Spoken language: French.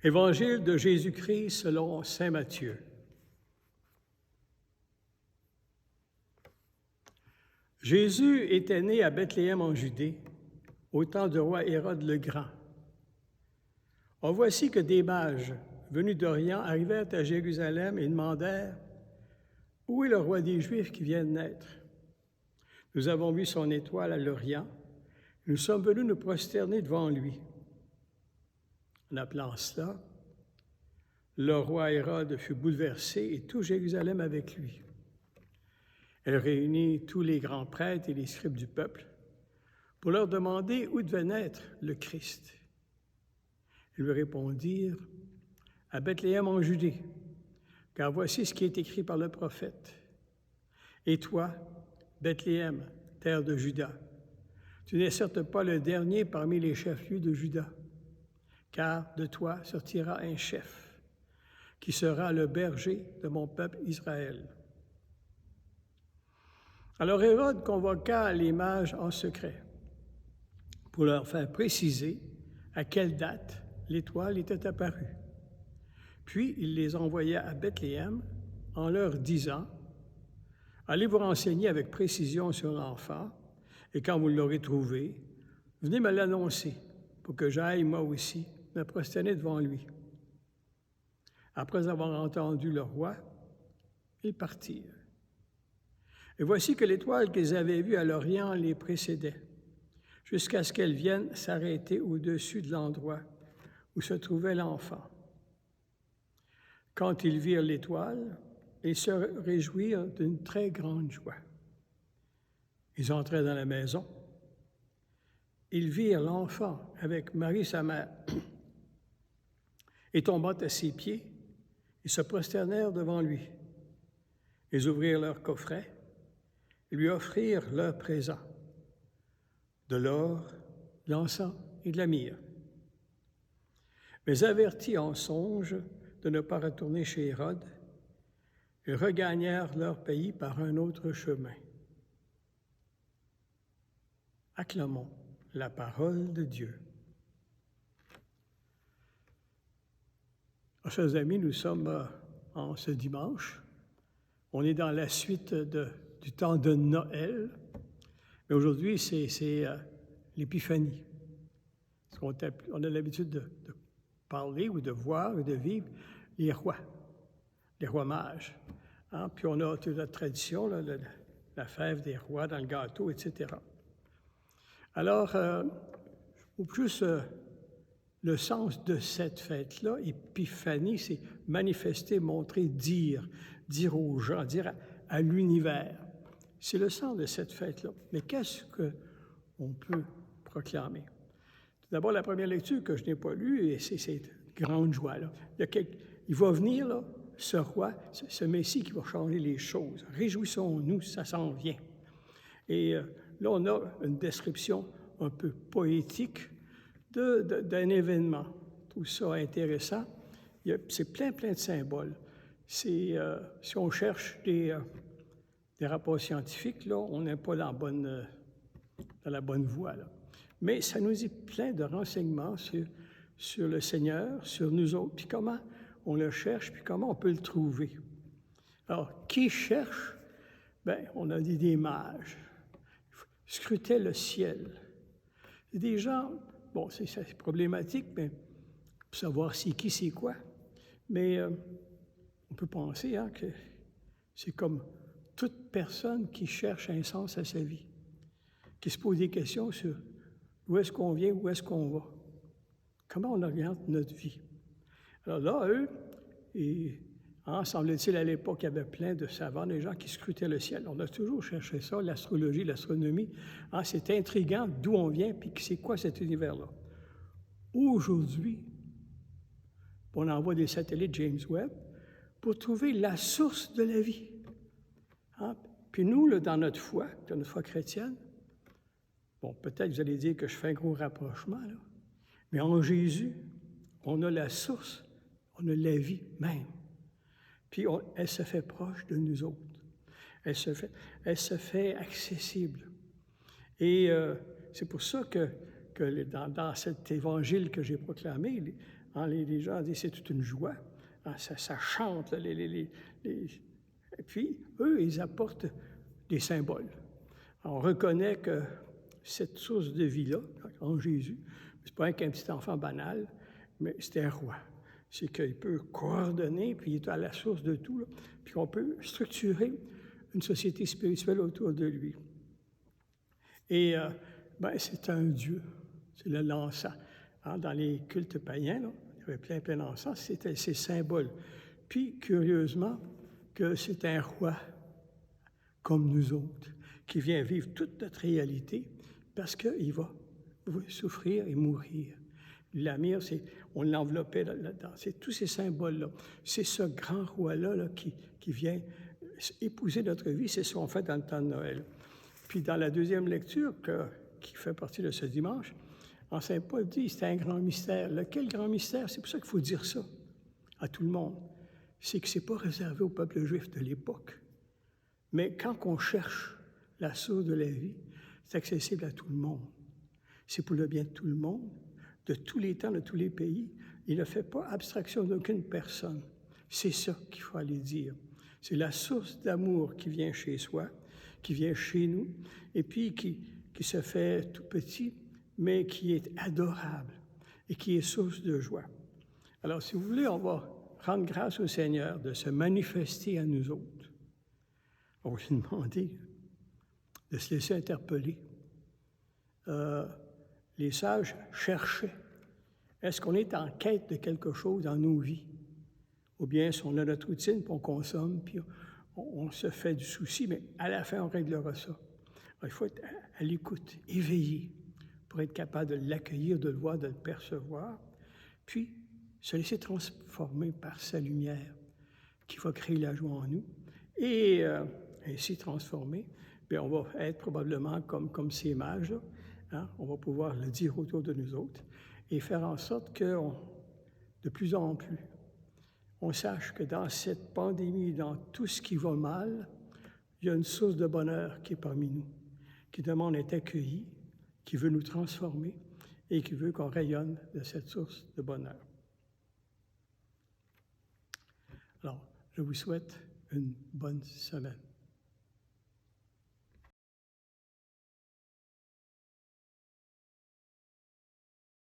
Évangile de Jésus-Christ selon saint Matthieu. Jésus était né à Bethléem en Judée, au temps du roi Hérode le Grand. Or voici que des mages venus d'Orient arrivèrent à Jérusalem et demandèrent « Où est le roi des Juifs qui vient de naître? Nous avons vu son étoile à l'Orient, nous sommes venus nous prosterner devant lui. » En appelant cela, le roi Hérode fut bouleversé et tout Jérusalem avec lui. Elle réunit tous les grands prêtres et les scribes du peuple pour leur demander où devait naître le Christ. Ils lui répondirent « À Bethléem en Judée, car voici ce qui est écrit par le prophète. Et toi, Bethléem, terre de Juda, tu n'es certes pas le dernier parmi les chefs-lieux de Juda, car de toi sortira un chef, qui sera le berger de mon peuple Israël. » Alors Hérode convoqua les mages en secret pour leur faire préciser à quelle date l'étoile était apparue. Puis il les envoya à Bethléem en leur disant « Allez vous renseigner avec précision sur l'enfant, et quand vous l'aurez trouvé, venez me l'annoncer pour que j'aille moi aussi me prosterner devant lui. » Après avoir entendu le roi, ils partirent. Et voici que l'étoile qu'ils avaient vue à l'Orient les précédait, jusqu'à ce qu'elle vienne s'arrêter au-dessus de l'endroit où se trouvait l'enfant. Quand ils virent l'étoile, ils se réjouirent d'une très grande joie. Ils entrèrent dans la maison. Ils virent l'enfant avec Marie sa mère et tombant à ses pieds, ils se prosternèrent devant lui. Ils ouvrirent leur coffret et lui offrirent leurs présents, de l'or, de l'encens et de la myrrhe. Mais avertis en songe de ne pas retourner chez Hérode, ils regagnèrent leur pays par un autre chemin. Acclamons la parole de Dieu. Chers amis, nous sommes en ce dimanche. On est dans la suite du temps de Noël. Mais aujourd'hui, c'est l'Épiphanie. On a l'habitude de parler ou de voir ou de vivre les rois mages. Hein? Puis on a toute la tradition, là, la fève des rois dans le gâteau, etc. Alors, au plus, le sens de cette fête-là, Épiphanie, c'est manifester, montrer, dire aux gens, dire à l'univers. C'est le sens de cette fête-là. Mais qu'est-ce qu'on peut proclamer? Tout d'abord, la première lecture que je n'ai pas lue, et c'est cette grande joie-là. Il va venir, là, ce roi, ce Messie qui va changer les choses. Réjouissons-nous, ça s'en vient. Et là, on a une description un peu poétique d'un événement. Je trouve ça intéressant. C'est plein de symboles. Si on cherche des rapports scientifiques, là, on n'est pas dans la bonne voie, là. Mais ça nous dit plein de renseignements sur le Seigneur, sur nous autres, puis comment on le cherche, puis comment on peut le trouver. Alors, qui cherche? Bien, on a dit des mages. Ils scrutaient le ciel. Et des gens, bon, c'est problématique, mais pour savoir c'est qui, c'est quoi. Mais on peut penser que c'est comme toute personne qui cherche un sens à sa vie, qui se pose des questions sur où est-ce qu'on vient, où est-ce qu'on va, comment on oriente notre vie. Alors là, eux, semble-t-il, à l'époque, il y avait plein de savants, des gens qui scrutaient le ciel. On a toujours cherché ça, l'astrologie, l'astronomie. C'est intriguant d'où on vient, puis c'est quoi cet univers-là. Aujourd'hui, on envoie des satellites James Webb pour trouver la source de la vie. Puis nous, là, dans notre foi chrétienne, bon, peut-être vous allez dire que je fais un gros rapprochement, là, mais en Jésus, on a la source, on a la vie même. Puis elle se fait proche de nous autres. Elle se fait accessible. Et c'est pour ça que dans cet évangile que j'ai proclamé, les gens disent c'est toute une joie. Ça chante. Et puis, eux, ils apportent des symboles. On reconnaît que cette source de vie-là, en Jésus, c'est pas qu'un petit enfant banal, mais c'est un roi. C'est qu'il peut coordonner, puis il est à la source de tout, là, puis on peut structurer une société spirituelle autour de lui. Et c'est un Dieu, c'est le l'encens. Dans les cultes païens, là, il y avait plein d'encens, c'était ces symboles. Puis, curieusement, que c'est un roi comme nous autres, qui vient vivre toute notre réalité, parce qu'il va souffrir et mourir. La mire, on l'enveloppait là-dedans. C'est tous ces symboles-là. C'est ce grand roi-là là, qui vient épouser notre vie. C'est ce qu'on fait dans le temps de Noël. Puis dans la deuxième lecture, qui fait partie de ce dimanche, Saint Paul dit, c'est un grand mystère. Lequel grand mystère? C'est pour ça qu'il faut dire ça à tout le monde. C'est que ce n'est pas réservé au peuple juif de l'époque. Mais quand on cherche la source de la vie, c'est accessible à tout le monde. C'est pour le bien de tout le monde, de tous les temps, de tous les pays. Il ne fait pas abstraction d'aucune personne. C'est ça qu'il faut aller dire. C'est la source d'amour qui vient chez soi, qui vient chez nous, et puis qui se fait tout petit, mais qui est adorable et qui est source de joie. Alors, si vous voulez, on va rendre grâce au Seigneur de se manifester à nous autres. On va lui demander de se laisser interpeller. Les sages cherchaient. Est-ce qu'on est en quête de quelque chose dans nos vies? Ou bien si on a notre routine, puis on consomme, puis on se fait du souci, mais à la fin, on réglera ça. Alors, il faut être à l'écoute, éveillé, pour être capable de l'accueillir, de le voir, de le percevoir, puis se laisser transformer par sa lumière qui va créer la joie en nous. Et ainsi transformé, bien, on va être probablement comme ces mages-là. Hein? On va pouvoir le dire autour de nous autres et faire en sorte que, de plus en plus, on sache que dans cette pandémie, dans tout ce qui va mal, il y a une source de bonheur qui est parmi nous, qui demande d'être accueillie, qui veut nous transformer et qui veut qu'on rayonne de cette source de bonheur. Alors, je vous souhaite une bonne semaine.